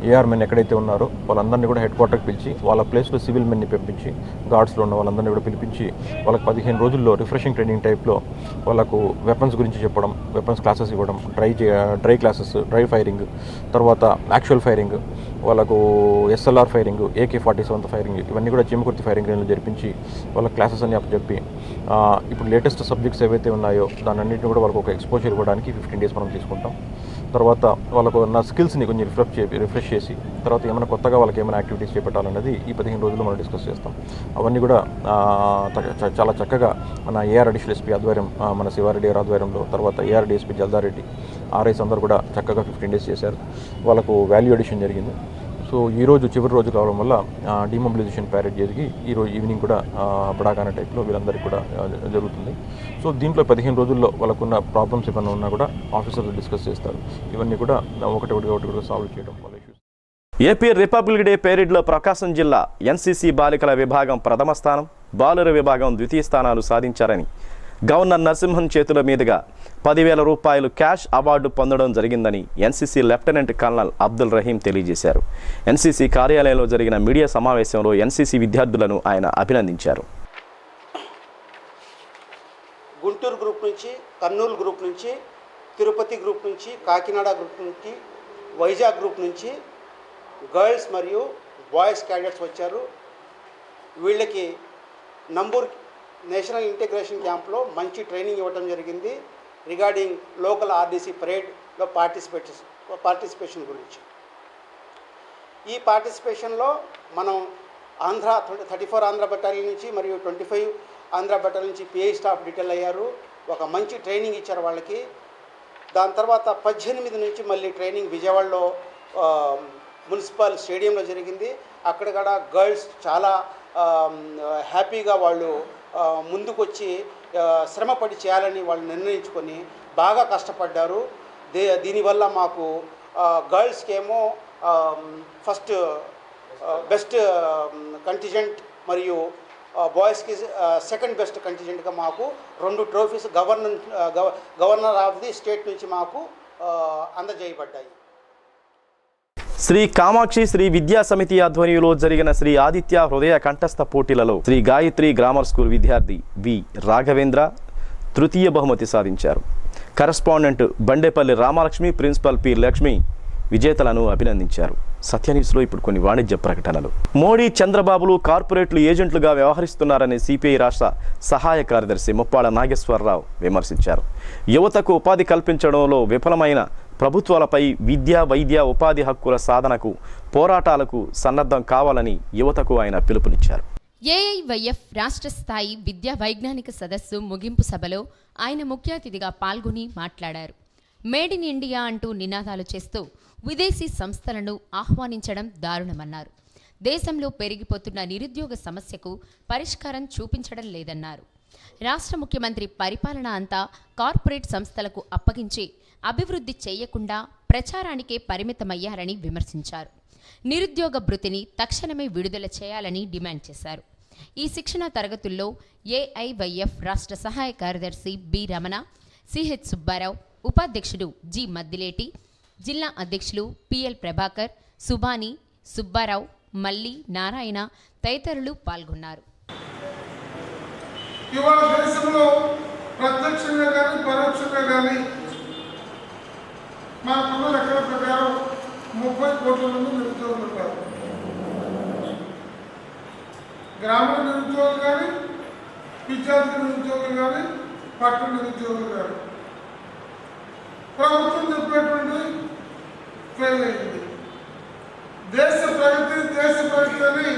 ఏఆర్ మెన్ ఎక్కడైతే ఉన్నారో వాళ్ళందరినీ కూడా హెడ్ క్వార్టర్కి పిలిచి వాళ్ళ ప్లేస్లో సివిల్ మెన్ని పంపించి గార్డ్స్లో ఉన్న వాళ్ళందరినీ కూడా పిలిపించి వాళ్ళకి 15 రోజుల్లో రిఫ్రెషింగ్ ట్రైనింగ్ టైప్లో వాళ్ళకు వెపన్స్ గురించి చెప్పడం, వెపన్స్ క్లాసెస్ ఇవ్వడం, డ్రై క్లాసెస్, డ్రై ఫైరింగ్, తర్వాత యాక్చువల్ ఫైరింగ్, వాళ్ళకు ఎస్ఎల్ఆర్ ఫైరింగ్, AK-47 ఫైరింగ్, ఇవన్నీ కూడా చీమకుర్తి ఫైరింగ్ రేంజ్లో జరిపించి వాళ్ళ క్లాసెస్ అన్ని అప్పచెప్పి ఇప్పుడు లేటెస్ట్ సబ్జెక్ట్స్ ఏవైతే ఉన్నాయో దాని అన్నింటిని కూడా వాళ్ళకు ఒక ఎక్స్పోజర్ ఇవ్వడానికి 15 days మనం తీసుకుంటాం. తర్వాత వాళ్ళకు ఉన్న స్కిల్స్ని కొంచెం రిఫ్రెష్ చేసి తర్వాత ఏమైనా కొత్తగా వాళ్ళకి ఏమైనా యాక్టివిటీస్ చేపట్టాలన్నది ఈ 15 రోజుల్లో మనం డిస్కస్ చేస్తాం. అవన్నీ కూడా చాలా చక్కగా మన ఏఆర్ అడిషనల్ ఎస్పీ ఆధ్వర్యం, మన శివారెడ్డి గారి ఆధ్వర్యంలో, తర్వాత ఏఆర్ డిఎస్పీ జల్దారెడ్డి, ఆర్ఐస్ అందరూ కూడా చక్కగా 15 days చేశారు. వాళ్ళకు వాల్యూ అడిషన్ జరిగింది. సో ఈరోజు చివరి రోజు కావడం వల్ల డిమొబిలైజేషన్ ప్యారేడ్ జరిగి ఈరోజు ఈవినింగ్ కూడా బడాగాన టైప్లో వీళ్ళందరికీ కూడా జరుగుతుంది. సో దీంట్లో 15 రోజుల్లో వాళ్ళకున్న ప్రాబ్లమ్స్ ఏమైనా ఉన్నా కూడా ఆఫీసర్లు డిస్కస్ చేస్తారు. ఇవన్నీ కూడా ఒకటి సాల్వ్ చేయడం వల్ల ఏపీ రిపబ్లిక్ డే పెరేడ్లో ప్రకాశం జిల్లా ఎన్సీసీ బాలికల విభాగం ప్రథమ స్థానం, బాలుర విభాగం ద్వితీయ స్థానాలు సాధించారని గవర్నర్ నరసింహన్ చేతుల మీదుగా 10,000 రూపాయలు క్యాష్ అవార్డు పొందడం జరిగిందని NCC lieutenant colonel Abdul Rahim తెలియజేశారు. ఎన్సీసీ కార్యాలయంలో జరిగిన మీడియా సమావేశంలో ఎన్సీసీ విద్యార్థులను ఆయన అభినందించారు. గుంటూరు గ్రూప్ నుంచి, కర్నూలు గ్రూప్ నుంచి, తిరుపతి గ్రూప్ నుంచి, కాకినాడ గ్రూప్ నుంచి, వైజాగ్ గ్రూప్ నుంచి గర్ల్స్ మరియు బాయ్స్ క్యాడెట్స్ వచ్చారు. వీళ్ళకి నంబూర్ నేషనల్ ఇంటిగ్రేషన్ క్యాంప్లో మంచి ట్రైనింగ్ ఇవ్వడం జరిగింది. రిగార్డింగ్ లోకల్ ఆర్డీసీ పరేడ్లో పార్టిసిపేట్ పార్టిసిపేషన్ గురించి. ఈ పార్టిసిపేషన్లో మనం ఆంధ్ర 34 ఆంధ్ర బెటాలియన్ నుంచి మరియు 25 ఆంధ్ర బెటాలియన్ నుంచి పిఐ స్టాఫ్ డీటెయిల్ అయ్యారు. ఒక మంచి ట్రైనింగ్ ఇచ్చారు వాళ్ళకి. దాని తర్వాత 18 నుంచి మళ్ళీ ట్రైనింగ్ విజయవాడలో మున్సిపల్ స్టేడియంలో జరిగింది. అక్కడ కూడా గర్ల్స్ చాలా హ్యాపీగా వాళ్ళు ముందుకొచ్చి శ్రమపడి చేయాలని వాళ్ళు నిర్ణయించుకొని బాగా కష్టపడ్డారు. దీనివల్ల మాకు గర్ల్స్కి ఏమో ఫస్ట్ బెస్ట్ కంటిజెంట్ మరియు బాయ్స్కి సెకండ్ బెస్ట్ కంటిజెంట్గా మాకు 2 trophies governor of the state నుంచి మాకు అందజేయబడ్డాయి. శ్రీ కామాక్షి శ్రీ విద్యా సమితి ఆధ్వర్యంలో జరిగిన శ్రీ ఆదిత్య హృదయ కంఠస్థ పోటీలలో శ్రీ గాయత్రి గ్రామర్ స్కూల్ విద్యార్థి వి రాఘవేంద్ర తృతీయ బహుమతి సాధించారు. Correspondent Bandepalli Ramalakshmi, principal P Lakshmi విజేతలను అభినందించారు. సత్యన్యూస్లో ఇప్పుడు కొన్ని వాణిజ్య ప్రకటనలు. మోడీ చంద్రబాబులు కార్పొరేట్లు ఏజెంట్లుగా వ్యవహరిస్తున్నారని సిపిఐ రాష్ట్ర సహాయ కార్యదర్శి ముప్పాడ నాగేశ్వరరావు విమర్శించారు. యువతకు ఉపాధి కల్పించడంలో విఫలమైన ప్రభుత్వాలపై విద్యా, వైద్య, ఉపాధి హక్కుల సాధనకు, పోరాటాలకు సన్నద్ధం కావాలని యువతకు ఆయన పిలుపునిచ్చారు. ఏఐవైఎఫ్ రాష్ట్ర స్థాయి విద్యా వైజ్ఞానిక సదస్సు ముగింపు సభలో ఆయన ముఖ్య అతిథిగా పాల్గొని మాట్లాడారు. మేడ్ ఇన్ ఇండియా అంటూ నినాదాలు చేస్తూ విదేశీ సంస్థలను ఆహ్వానించడం దారుణమన్నారు. దేశంలో పెరిగిపోతున్న నిరుద్యోగ సమస్యకు పరిష్కారం చూపించడం లేదన్నారు. రాష్ట్ర ముఖ్యమంత్రి పరిపాలన అంతా కార్పొరేట్ సంస్థలకు అప్పగించి అభివృద్ధి చేయకుండా ప్రచారానికే పరిమితమయ్యారని విమర్శించారు. నిరుద్యోగ భృతిని తక్షణమే విడుదల చేయాలని డిమాండ్ చేశారు. ఈ శిక్షణా తరగతుల్లో ఏఐవైఎఫ్ రాష్ట్ర సహాయ కార్యదర్శి బి రమణ, సిహెచ్ సుబ్బారావు, ఉపాధ్యక్షుడు జి మద్దిలేటి, జిల్లా అధ్యక్షులు పిఎల్ ప్రభాకర్, సుబాని, సుబ్బారావు, మల్లి, నారాయణ తదితరులు పాల్గొన్నారు. ఇవాళ దేశంలో ప్రత్యక్షంగా కానీ పరోక్షంగా కానీ మనకున్న లెక్కల ప్రకారం 30 కోట్ల మంది నిరుద్యోగులు ఉంటారు. గ్రామీణ నిరుద్యోగులు కానీ, విద్యార్థి నిరుద్యోగులు కానీ, పట్టణ నిరుద్యోగులు కానీ. ప్రభుత్వం చెప్పేటువంటి ఫెయిల్ అయింది. దేశ ప్రగతి అని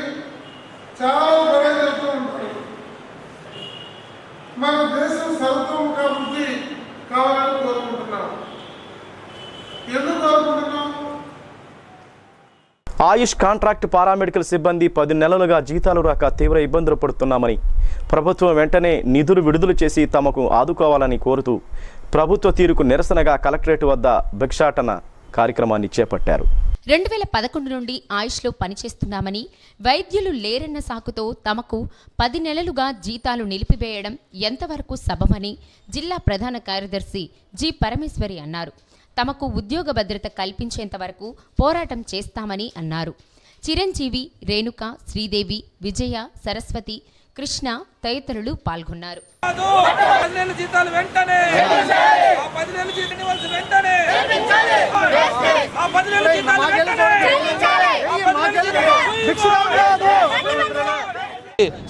చాలా గొడవ చెప్తూ ఉంటారు. మన దేశం సర్వతోముఖాభివృద్ధి కావాలని కోరుకుంటున్నాం. ఎందుకు కోరుకుంటున్నాం? ఆయుష్ కాంట్రాక్ట్ పారామెడికల్ సిబ్బంది 10 నెలలుగా జీతాలు రాక తీవ్ర ఇబ్బందులు పడుతున్నామని, ప్రభుత్వం వెంటనే నిధులు విడుదల చేసి తమకు ఆదుకోవాలని కోరుతూ ప్రభుత్వ తీరుకు నిరసనగా కలెక్టరేట్ వద్ద భిక్షాటన కార్యక్రమాన్ని చేపట్టారు. 2011 నుండి ఆయుష్లో పనిచేస్తున్నామని, వైద్యులు లేరన్న సాకుతో తమకు 10 నెలలుగా జీతాలు నిలిపివేయడం ఎంతవరకు సబమని జిల్లా ప్రధాన కార్యదర్శి జి పరమేశ్వరి అన్నారు. తమకు ఉద్యోగ భద్రత కల్పించేంత వరకు పోరాటం చేస్తామని అన్నారు. చిరంజీవి, రేణుక, శ్రీదేవి, విజయ, సరస్వతి, కృష్ణ తదితరులు పాల్గొన్నారు.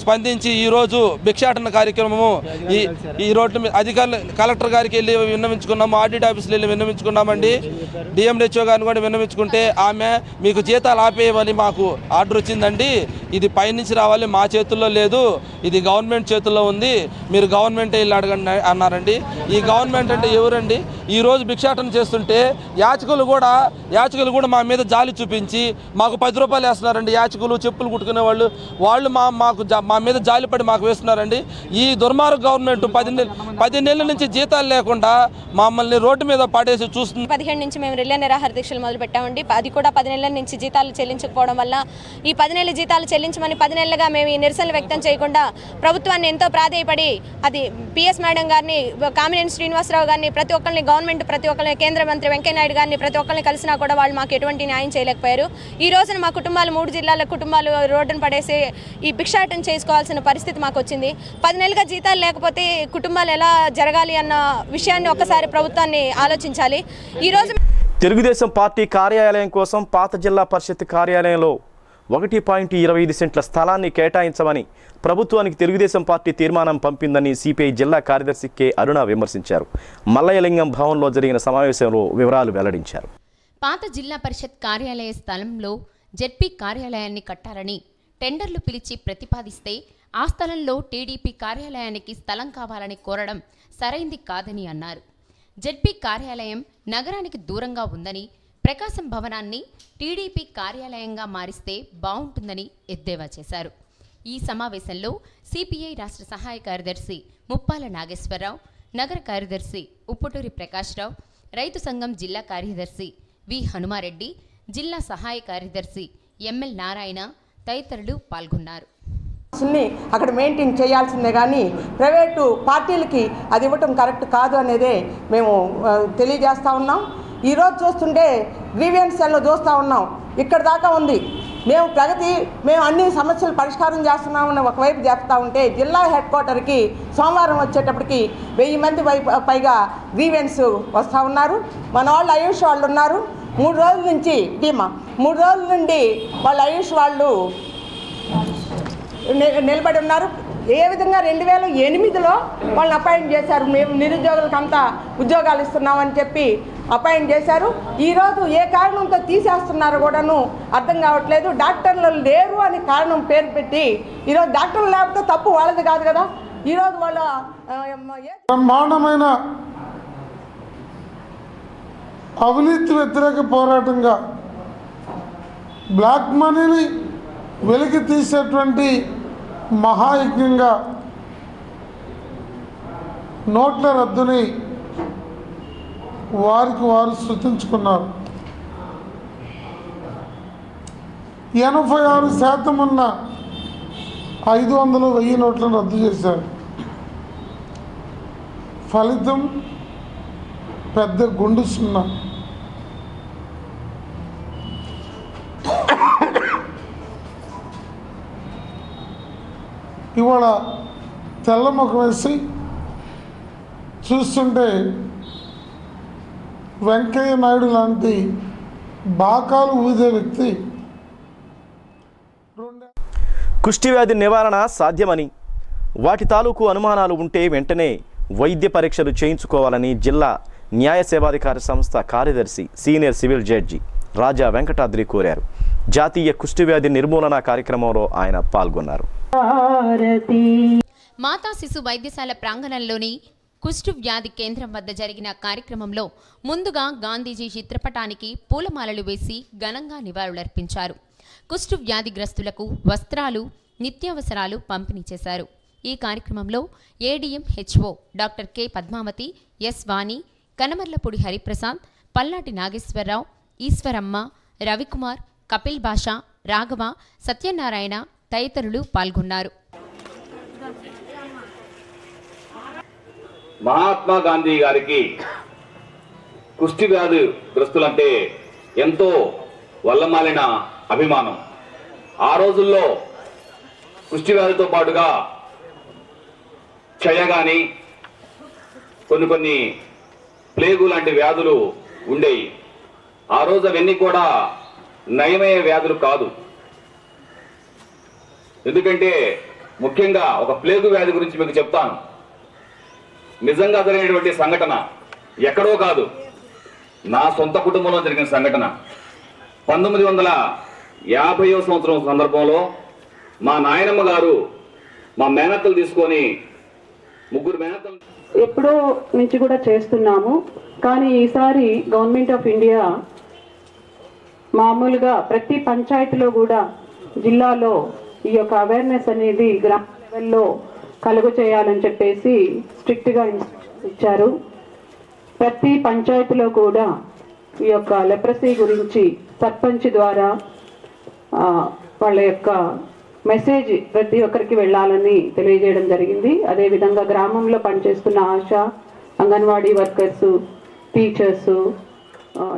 స్పందించి ఈరోజు భిక్షాటన కార్యక్రమము ఈ రోడ్డు మీద అధికారులు కలెక్టర్ గారికి వెళ్ళి విన్నవించుకున్నాము, ఆడిట్ ఆఫీసులో వెళ్ళి విన్నవించుకున్నామండి. డిఎండిహెచ్ఓ గారిని కూడా విన్నవించుకుంటే ఆమె మీకు జీతాలు ఆపేయమని మాకు ఆర్డర్ వచ్చిందండి, ఇది పైనుంచి రావాలి, మా చేతుల్లో లేదు, ఇది గవర్నమెంట్ చేతుల్లో ఉంది, మీరు గవర్నమెంటే వెళ్ళి అడగండి అన్నారండి. ఈ గవర్నమెంట్ అంటే ఎవరండి? ఈరోజు భిక్షాటన చేస్తుంటే యాచకులు కూడా మా మీద జాలి చూపించి మాకు 10 రూపాయలు వేస్తున్నారండి. యాచకులు, చెప్పులు కుట్టుకునే వాళ్ళు మా మీద జాలిపడి మాకు వేస్తున్నారండి. ఈ దుర్మార్గ గవర్నమెంట్ 10 నెలల నుంచి జీతాలు లేకుండా మమ్మల్ని రోడ్డు మీద పడేసి చూస్తుంది. 15 నుంచి మేము రిలే నిరాహార దీక్షలు మొదలు పెట్టామండి. అది కూడా 10 నెలల నుంచి జీతాలు చెల్లించకపోవడం వల్ల ఈ 10 నెలల జీతాలు చెల్లించమని 10 నెలలుగా మేము ఈ నిరసనలు వ్యక్తం చేయకుండా ప్రభుత్వాన్ని ఎంతో ప్రాధేయపడి అది పిఎస్ మేడం గారిని, కామినేని శ్రీనివాసరావు గారిని, ప్రతి ఒక్కరిని గవర్నమెంట్, ప్రతి ఒక్కరిని కేంద్ర మంత్రి వెంకయ్యనాయుడు గారిని ప్రతి ఒక్కరిని కలిసినా కూడా వాళ్ళు మాకు ఎటువంటి న్యాయం చేయలేకపోయారు. ఈ రోజున మా కుటుంబాలు 3 జిల్లాల కుటుంబాలు రోడ్డును పడేసి ఈ భిక్షాటన చేసుకోవాల్సిన పరిస్థితి మాకు వచ్చింది. 10 నెలలుగా జీతాలు లేకపోతే కుటుంబాలు ఎలా జరగాలి అన్న విషయాన్ని ఒక్కసారి ప్రభుత్వాన్ని ఆలోచించాలి. ఈరోజు తెలుగుదేశం పార్టీ కార్యాలయం కోసం పాత జిల్లా పరిషత్ కార్యాలయంలో 1.25 సెంట్ల స్థలాన్ని కేటాయించమని ప్రభుత్వానికి తెలుగుదేశం పార్టీ తీర్మానం పంపిందని సిపిఐ జిల్లా కార్యదర్శి కె అరుణ విమర్శించారు. మల్లయ్యలింగం భవన్లో జరిగిన సమావేశంలో వివరాలు వెల్లడించారు. పాత జిల్లా పరిషత్ కార్యాలయ స్థలంలో జెడ్పీ కార్యాలయాన్ని కట్టాలని టెండర్లు పిలిచి ప్రతిపాదిస్తే ఆ స్థలంలో టీడీపీ కార్యాలయానికి స్థలం కావాలని కోరడం సరైంది కాదని అన్నారు. జెడ్పీ కార్యాలయం నగరానికి దూరంగా ఉందని, ప్రకాశం భవనాన్ని టీడీపీ కార్యాలయంగా మారిస్తే బాగుంటుందని ఎద్దేవా చేశారు. ఈ సమావేశంలో సిపిఐ రాష్ట్ర సహాయ కార్యదర్శి ముప్పాల నాగేశ్వరరావు, నగర కార్యదర్శి ఉప్పుటూరి ప్రకాశ్రావు, రైతు సంఘం జిల్లా కార్యదర్శి వి హనుమారెడ్డి, జిల్లా సహాయ కార్యదర్శి ఎంఎల్ నారాయణ తదితరులు పాల్గొన్నారు. అక్కడ మెయింటైన్ చేయాల్సిందే కానీ ప్రైవేటు పార్టీలకి అది ఇవ్వటం కరెక్ట్ కాదు అనేదే మేము తెలియజేస్తూ ఉన్నాం. ఈరోజు చూస్తుంటే గ్రీవియన్స్ సెల్లో చూస్తూ ఉన్నాం, ఇక్కడ దాకా ఉంది. మేము అన్ని సమస్యలు పరిష్కారం చేస్తున్నామని ఒకవైపు చెప్తా ఉంటే జిల్లా హెడ్ క్వార్టర్కి సోమవారం వచ్చేటప్పటికి 1000 మంది పైగా గ్రీవియన్స్ వస్తూ ఉన్నారు. మన వాళ్ళు ఆయుష్ వాళ్ళు ఉన్నారు. 3 రోజుల నుంచి 3 రోజుల నుండి వాళ్ళ ఆయుష్ వాళ్ళు నిలబడి ఉన్నారు. ఏ విధంగా 2008లో వాళ్ళని అపాయింట్ చేశారు. మేము నిరుద్యోగులకంతా ఉద్యోగాలు ఇస్తున్నామని చెప్పి అపాయింట్ చేశారు. ఈరోజు ఏ కారణంతో తీసేస్తున్నారో కూడాను అర్థం కావట్లేదు. డాక్టర్లు లేరు అని కారణం పేరు పెట్టి ఈరోజు డాక్టర్లు లేకపోతే తప్పు వాళ్ళది కాదు కదా. ఈరోజు వాళ్ళ బ్రహ్మాండమైన అవినీతి వ్యతిరేక పోరాటంగా బ్లాక్ మనీని వెలికి తీసేటువంటి మహాయజ్ఞంగా నోట్ల రద్దుని వారికి వారు సృష్టించుకున్నారు. 86% ఉన్న 500, 1000 నోట్లను రద్దు చేశారు. ఫలితం పెద్ద గుండు సున్నా. ఇవాళ తెల్ల ముఖం వేసి చూస్తుంటే వెంకయ్య నాయుడు లాంటి బాకాలు ఊదే వ్యక్తి కుష్టి వ్యాధి నివారణ సాధ్యమని, వాటి తాలూకు అనుమానాలు ఉంటే వెంటనే వైద్య పరీక్షలు చేయించుకోవాలని జిల్లా న్యాయ సేవాధికార సంస్థ కార్యదర్శి సీనియర్ సివిల్ జడ్జి రాజా వెంకటాద్రి కోరారు. జాతీయ కుష్టి వ్యాధి నిర్మూలన కార్యక్రమంలో ఆయన పాల్గొన్నారు. మాతా శిశు వైద్యశాల ప్రాంగణంలోని కుష్టు వ్యాధి కేంద్రం వద్ద జరిగిన కార్యక్రమంలో ముందుగా గాంధీజీ చిత్రపటానికి పూలమాలలు వేసి ఘనంగా నివాళులర్పించారు. కుష్టు వ్యాధిగ్రస్తులకు వస్త్రాలు, నిత్యావసరాలు పంపిణీ చేశారు. ఈ కార్యక్రమంలో ADM HO doctor K Padmavathi, S Vani, Kanamarlapudi Hariprasad, Pallati Nageswararao, Eswaramma, Ravikumar, Kapil Basha, Raghava, Satyanarayana తదితరులు పాల్గొన్నారు. మహాత్మా గాంధీ గారికి కుష్టి వ్యాధి గ్రస్తులంటే ఎంతో వల్లమాలిన అభిమానం. ఆ రోజుల్లో కుష్టి వ్యాధితో పాటుగా క్షయ కానీ కొన్ని ప్లేగు లాంటి వ్యాధులు ఉండేవి. ఆ రోజు అవన్నీ కూడా నయమయ్యే వ్యాధులు కాదు. ఎందుకంటే ముఖ్యంగా ఒక ప్లేగు వ్యాధి గురించి మీకు చెప్తాను. నిజంగా జరిగినటువంటి సంఘటన, ఎక్కడో కాదు, నా సొంత కుటుంబంలో జరిగిన సంఘటన. 1950వ సంవత్సరం సందర్భంలో మా నాయనమ్మ గారు మా మేనత్తలు తీసుకొని, 3 మేనత్తలు ఎప్పుడో నుంచి కూడా చేస్తున్నాము. కానీ ఈసారి గవర్నమెంట్ ఆఫ్ ఇండియా మామూలుగా ప్రతి పంచాయతీలో కూడా జిల్లాలో ఈ యొక్క అవేర్నెస్ అనేది గ్రామ లెవెల్లో కలుగు చేయాలని చెప్పేసి స్ట్రిక్ట్గా ఇచ్చారు. ప్రతి పంచాయతీలో కూడా ఈ యొక్క లెప్రసీ గురించి సర్పంచ్ ద్వారా వాళ్ళ యొక్క మెసేజ్ ప్రతి ఒక్కరికి వెళ్ళాలని తెలియజేయడం జరిగింది. అదేవిధంగా గ్రామంలో పనిచేస్తున్న ఆశా, అంగన్వాడీ వర్కర్స్, టీచర్స్,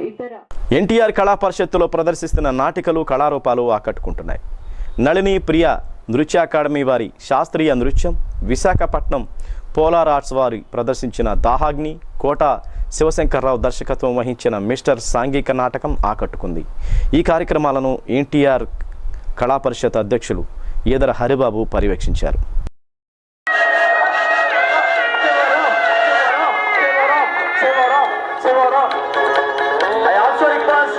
ఇతర ఎన్టీఆర్ కళా పరిషత్తులో ప్రదర్శిస్తున్న నాటికలు, కళారూపాలు ఆకట్టుకుంటున్నాయి. నళిని ప్రియ నృత్య అకాడమీ వారి శాస్త్రీయ నృత్యం, విశాఖపట్నం పోలార్ ఆర్ట్స్ వారి ప్రదర్శించిన దాహాగ్ని, కోట శివశంకర్రావు దర్శకత్వం వహించిన మిస్టర్ సాంఘిక నాటకం ఆకట్టుకుంది. ఈ కార్యక్రమాలను ఎన్టీఆర్ కళా పరిషత్ అధ్యక్షులు ఈదర హరిబాబు పర్యవేక్షించారు. I also request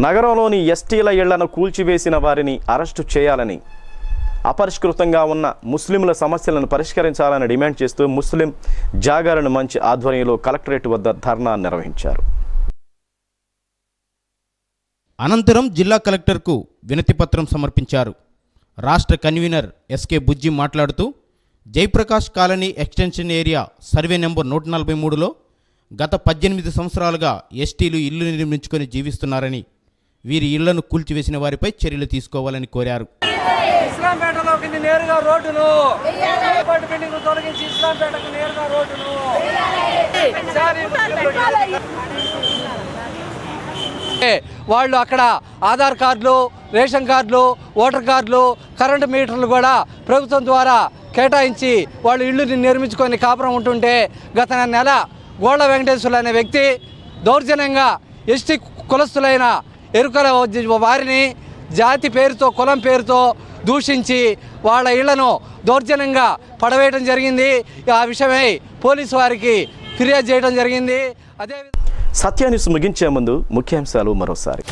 నగరంలోని ఎస్టీల ఇళ్లను కూల్చివేసిన వారిని అరెస్టు చేయాలని, అపరిష్కృతంగా ఉన్న ముస్లింల సమస్యలను పరిష్కరించాలని డిమాండ్ చేస్తూ ముస్లిం జాగరణ మంచ్ ఆధ్వర్యంలో కలెక్టరేట్ వద్ద ధర్నా నిర్వహించారు. అనంతరం జిల్లా కలెక్టర్కు వినతిపత్రం సమర్పించారు. రాష్ట్ర కన్వీనర్ ఎస్కే బుజ్జి మాట్లాడుతూ Jayaprakash colony extension area survey number 143లో గత 18 సంవత్సరాలుగా ఎస్టీలు ఇల్లు నిర్మించుకొని జీవిస్తున్నారని, వీరి ఇళ్లను కూల్చివేసిన వారిపై చర్యలు తీసుకోవాలని కోరారు. ఇస్లాంపేటలోకి నేరుగా రోడ్డును బిల్డింగ్ తొలగించి ఇస్లాంపేటకు నేరుగా రోడ్డును వాళ్ళు అక్కడ ఆధార్ కార్డులు, రేషన్ కార్డులు, ఓటర్ కార్డులు, కరెంటు మీటర్లు కూడా ప్రభుత్వం ద్వారా కేటాయించి వాళ్ళు ఇళ్ళు నిర్మించుకొని కాపురం ఉంటుంటే గత నెల గోళ్ల వెంకటేశ్వర్లు అనే వ్యక్తి దౌర్జన్యంగా ఎస్టీ కులస్తులైన ఎరుకల వారిని జాతి పేరుతో, కులం పేరుతో దూషించి వాళ్ళ ఇళ్లను దౌర్జన్యంగా పడవేయడం జరిగింది. ఆ విషయమై పోలీసు వారికి ఫిర్యాదు చేయడం జరిగింది. అదే సత్యాన్యూస్ ముగించే ముందు ముఖ్యాంశాలు మరోసారి.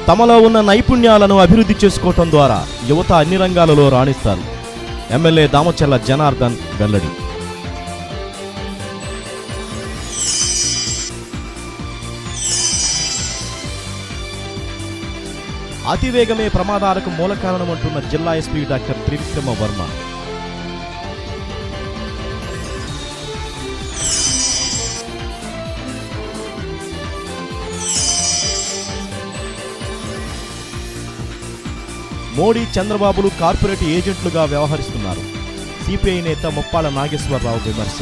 తమలో ఉన్న నైపుణ్యాలను అభివృద్ధి చేసుకోవటం ద్వారా యువత అన్ని రంగాలలో రాణిస్తారు. ఎమ్మెల్యే దామచల్ల జనార్దన్ వెల్లడి. అతివేగమే ప్రమాదాలకు మూల కారణమంటున్న జిల్లా ఎస్పీ డాక్టర్ త్రివిక్రమ వర్మ. మోడీ, చంద్రబాబులు కార్పొరేట్ ఏజెంట్లుగా వ్యవహరిస్తున్నారు. సిపిఐ నేత ముప్పాళ్ల నాగేశ్వరరావు విమర్శ.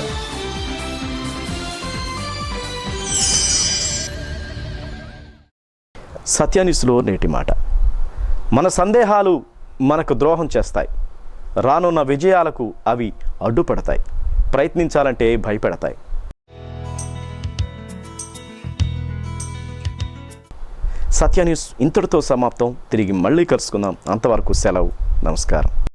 సత్యాన్యూస్లో నేటి మాట. మన సందేహాలు మనకు ద్రోహం చేస్తాయి. రానున్న విజయాలకు అవి అడ్డుపడతాయి. ప్రయత్నించాలంటే భయపెడతాయి. సత్యాన్యూస్ ఇంతటితో సమాప్తం. తిరిగి మళ్ళీ కలుసుకుందాం. అంతవరకు సెలవు. నమస్కారం.